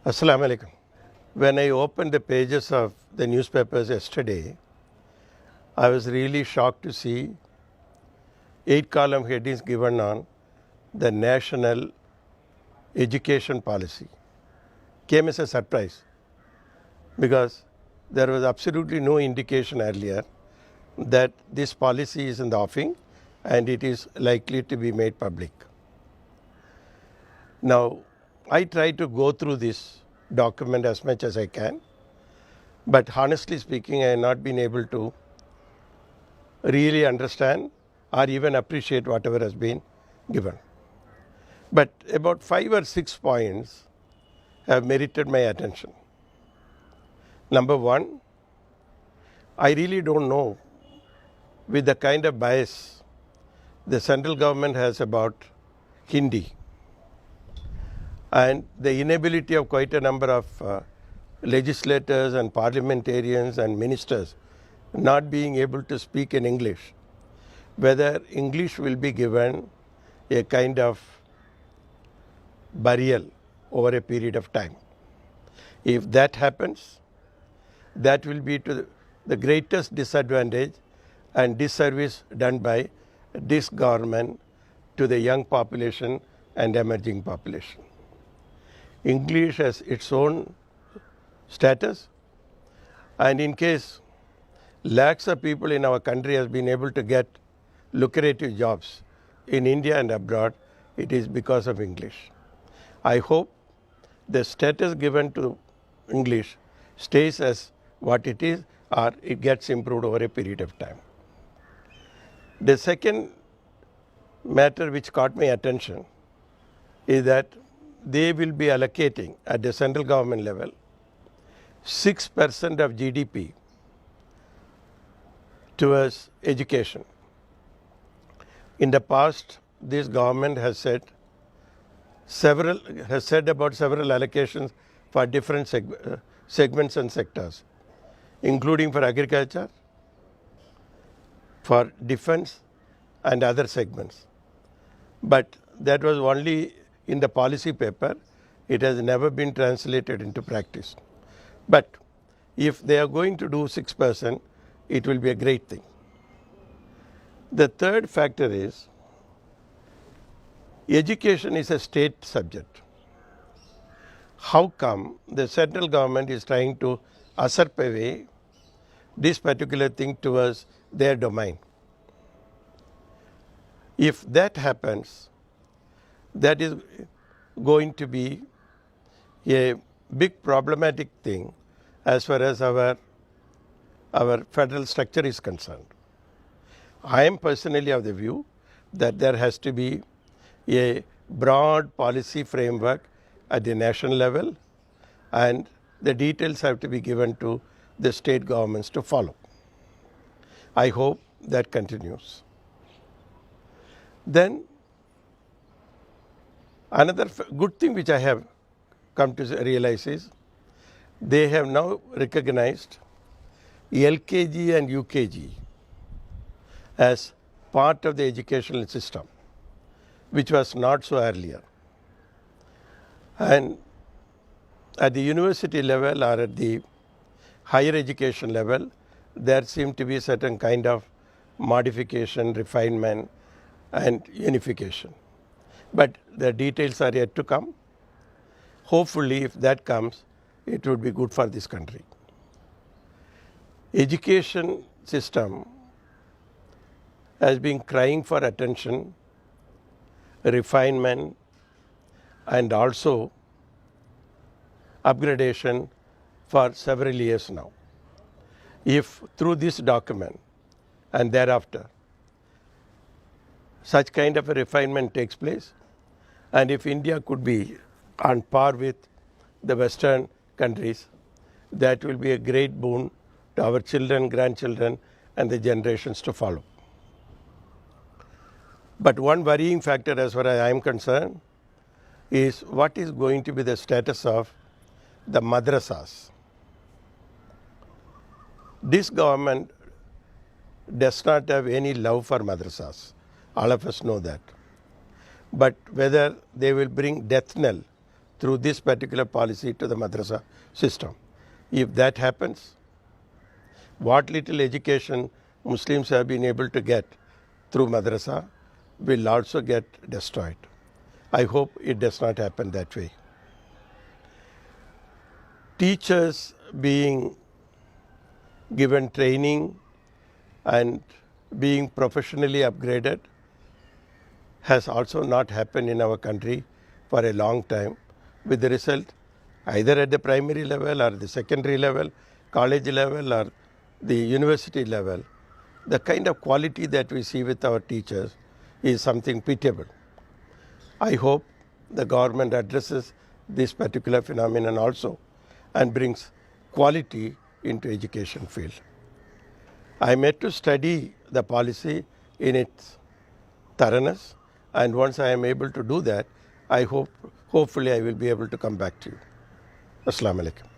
Assalamu alaikum. When I opened the pages of the newspapers yesterday, I was really shocked to see 8-column headings given on the national education policy. Came as a surprise because there was absolutely no indication earlier that this policy is in the offing and it is likely to be made public. Now, I try to go through this document as much as I can, but honestly speaking, I have not been able to really understand or even appreciate whatever has been given. But about 5 or 6 points have merited my attention. Number one, I really don't know with the kind of bias the central government has about Hindi and the inability of quite a number of legislators and parliamentarians and ministers not being able to speak in English, whether English will be given a kind of burial over a period of time. If that happens, that will be to the greatest disadvantage and disservice done by this government to the young population and emerging population. English has its own status, and in case lakhs of people in our country has been able to get lucrative jobs in India and abroad, it is because of English. I hope the status given to English stays as what it is or it gets improved over a period of time. The second matter which caught my attention is that they will be allocating at the central government level 6% of GDP towards education. In the past, this government has said about several allocations for different segments and sectors, including for agriculture, for defense and other segments. But that was only in the policy paper. It has never been translated into practice. But if they are going to do 6%, it will be a great thing. The third factor is education is a state subject. How come the central government is trying to usurp away this particular thing towards their domain? If that happens, that is going to be a big problematic thing as far as our federal structure is concerned. I am personally of the view that there has to be a broad policy framework at the national level, and the details have to be given to the state governments to follow. I hope that continues. Then another good thing which I have come to realize is they have now recognized LKG and UKG as part of the educational system, which was not so earlier. And at the university level or at the higher education level, there seemed to be a certain kind of modification, refinement and unification. But the details are yet to come. Hopefully, if that comes, it would be good for this country. Education system has been crying for attention, refinement and also upgradation for several years now. If through this document and thereafter such kind of a refinement takes place, and if India could be on par with the Western countries, that will be a great boon to our children, grandchildren and the generations to follow. But one worrying factor as far as I am concerned is what is going to be the status of the madrasas. This government does not have any love for madrasas. All of us know that. But whether they will bring death knell through this particular policy to the madrasa system. If that happens, what little education Muslims have been able to get through madrasa will also get destroyed. I hope it does not happen that way. Teachers being given training and being professionally upgraded has also not happened in our country for a long time, with the result either at the primary level or the secondary level, college level or the university level, the kind of quality that we see with our teachers is something pitiable. I hope the government addresses this particular phenomenon also and brings quality into education field. I am yet to study the policy in its thoroughness, and once I am able to do that, hopefully I will be able to come back to you. Assalamu alaikum.